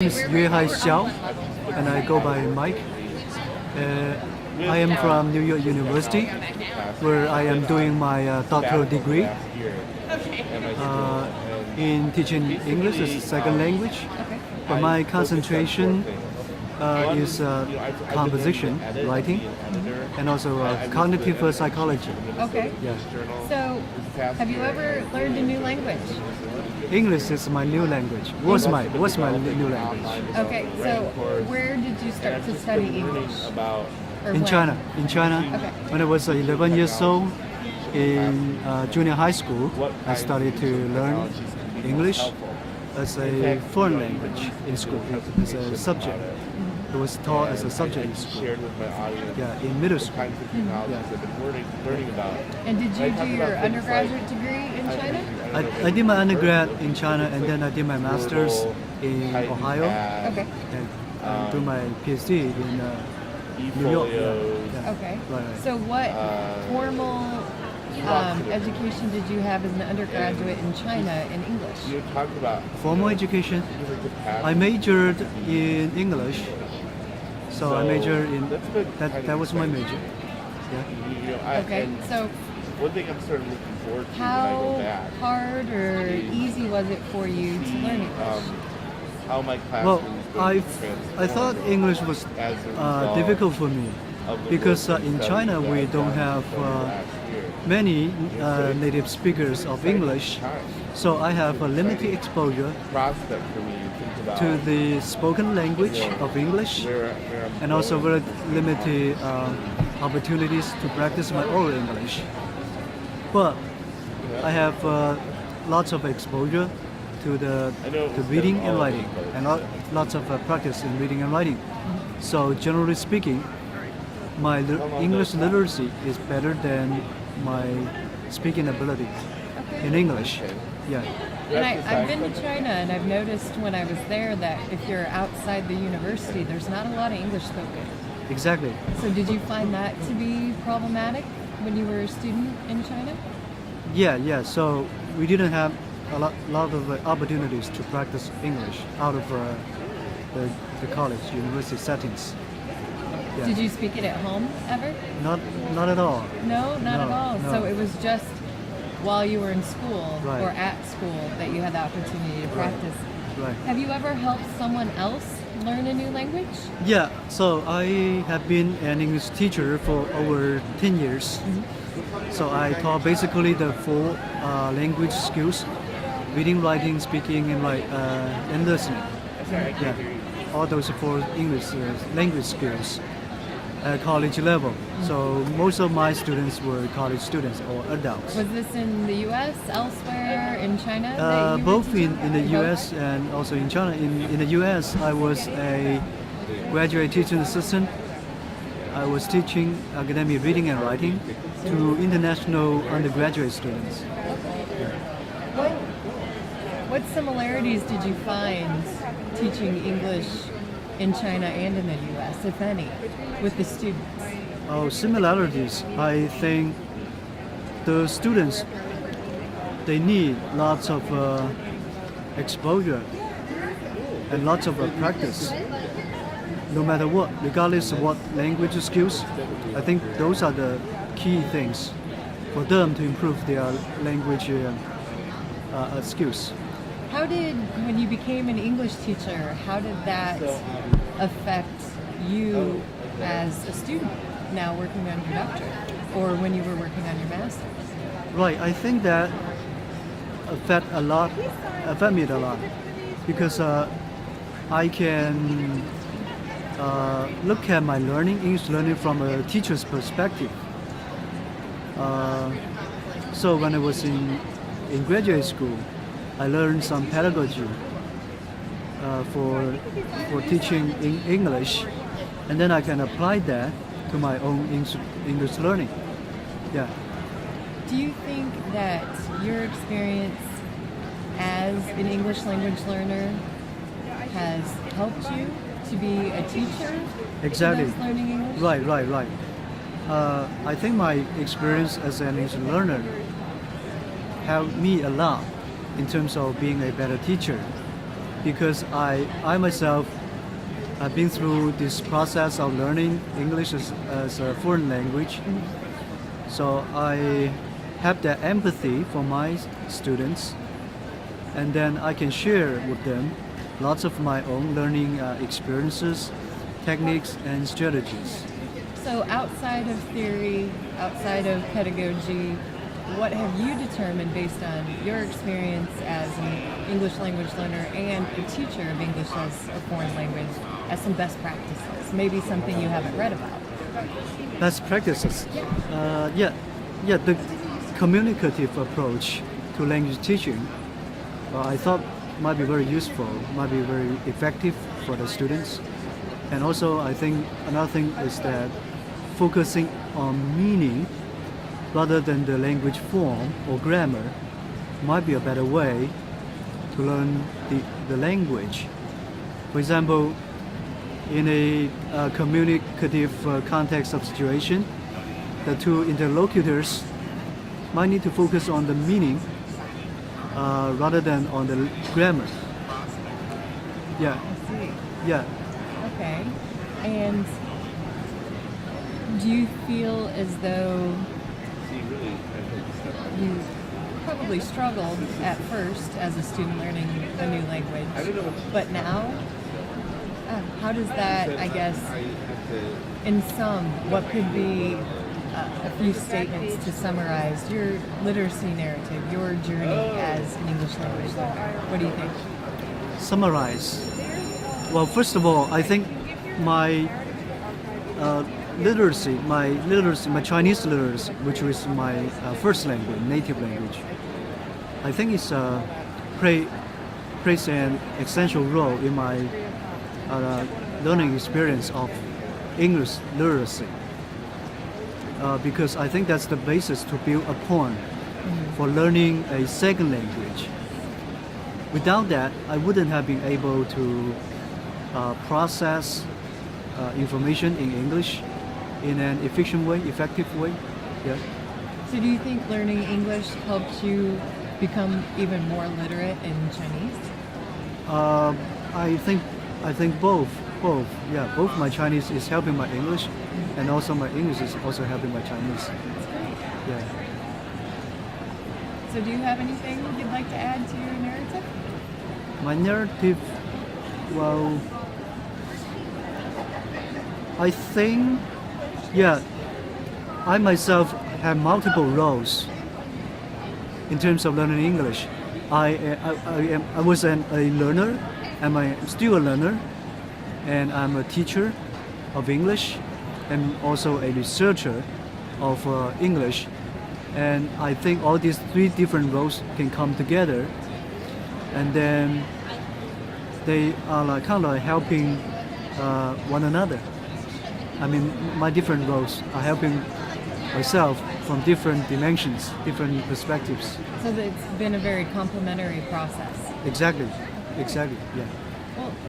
Is Xiao, and I go by Mike. I am from New York University, where I am doing my doctoral degree in teaching English as a second language. But my concentration is composition, writing, and also cognitive psychology. Okay. Yeah. So, have you ever learned a new language? English is my new language. Was my new language. Okay. So, where did you start to study English? Or In when? China. In China, Okay. when I was 11 years old, in junior high school, I started to learn English as a foreign language in school, as a subject. It was taught as a subject in school. Yeah, in middle school. And did you do your undergraduate degree in China? I did my undergrad in China, and then I did my master's in Ohio, Okay. and do my PhD in New York. Yeah. Okay. Right. So, what formal education did you have as an undergraduate in China in English? Formal education, I majored in English, so I majored in that. That was my major. Yeah. Okay. So, One thing I'm sort of looking forward to when I how go back, hard or easy was it for you to learn English? how my Well, classroom is going to transform I thought English was as a result difficult for me of the because work in that China we we have don't done have last year. many native speakers of English, so I have a limited exposure Prospect for me to think about to the spoken language of English, where I'm and also going. very limited opportunities to practice my oral English. But I have lots of exposure to the reading and writing, and lots of practice in reading and writing. So generally speaking, my English literacy is better than my speaking ability in English. Yeah. And I've been to China, and I've noticed when I was there that if you're outside the university, there's not a lot of English spoken. Exactly. So did you find that to be problematic when you were a student in China? Yeah. So we didn't have a lot of opportunities to practice English out of the college, university settings. Yeah. Did you speak it at home ever? Not at all. No, not at No, all. no. So it was just while you were in school Right. or at school that you had the opportunity to practice. Right. Have you ever helped someone else learn a new language? Yeah, so I have been an English teacher for over 10 years. So I taught basically the four language skills: reading, writing, speaking, and listening. Yeah, all those four English language skills at college level. So most of my students were college students or adults. Was this in the U.S., elsewhere, in China? that you were Both teaching? in the Both? U.S. and also in China. In the U.S., I was a graduate teaching assistant. I was teaching academic reading and writing to international undergraduate students. What similarities did you find teaching English in China and in the U.S., if any, with the students? Oh, similarities. I think the students, they need lots of exposure and lots of practice, no matter what, regardless of what language skills. I think those are the key things for them to improve their language skills. How did, when you became an English teacher, how did that affect you as a student now working on your doctorate, or when you were working on your master's? Right, I think that affect me a lot because I can look at my English learning from a teacher's perspective. So when I was in graduate school, I learned some pedagogy for teaching English, and then I can apply that to my own English learning. Yeah. Do you think that your experience as an English language learner has helped you to be a teacher Exactly. to those learning English? Right. I think my experience as an English learner helped me a lot in terms of being a better teacher. because I myself have been through this process of learning English as a foreign language. So I have that empathy for my students, and then I can share with them lots of my own learning experiences, techniques, and strategies. So outside of theory, outside of pedagogy, what have you determined based on your experience as an English language learner and a teacher of English as a foreign language as some best practices? Maybe something you haven't read about. Best practices. The communicative approach to language teaching, I thought might be very useful, might be very effective for the students. And also, I think another thing is that focusing on meaning rather than the language form or grammar might be a better way to learn the language. For example, in a communicative context of situation, the two interlocutors might need to focus on the meaning rather than on the grammar. Yeah, I see. yeah. Okay. And do you feel as though you probably struggled at first as a student learning a new language, but now, how does that, I guess, in sum, what could be a few statements to summarize your literacy narrative, your journey as an English language learner? What do you think? Summarize. Well, first of all, I think my literacy, my Chinese literacy, which is my first language, native language, I think it's plays an essential role in my learning experience of English literacy. Because I think that's the basis to build upon for learning a second language. Without that, I wouldn't have been able to process information in English in an efficient way, effective way. Yeah. So do you think learning English helped you become even more literate in Chinese? I think both. Yeah, both my Chinese is helping my English, and also my English is also helping my Chinese. That's great. Yeah. So do you have anything you'd like to add to your narrative? My narrative, well, I think, yeah, I myself have multiple roles in terms of learning English. I was a learner, and I'm still a learner, and I'm a teacher of English, and also a researcher of English. And I think all these three different roles can come together, and then they are like kind of like helping one another. I mean, my different roles are helping myself from different dimensions, different perspectives. So that it's been a very complementary process. Exactly, yeah. Well,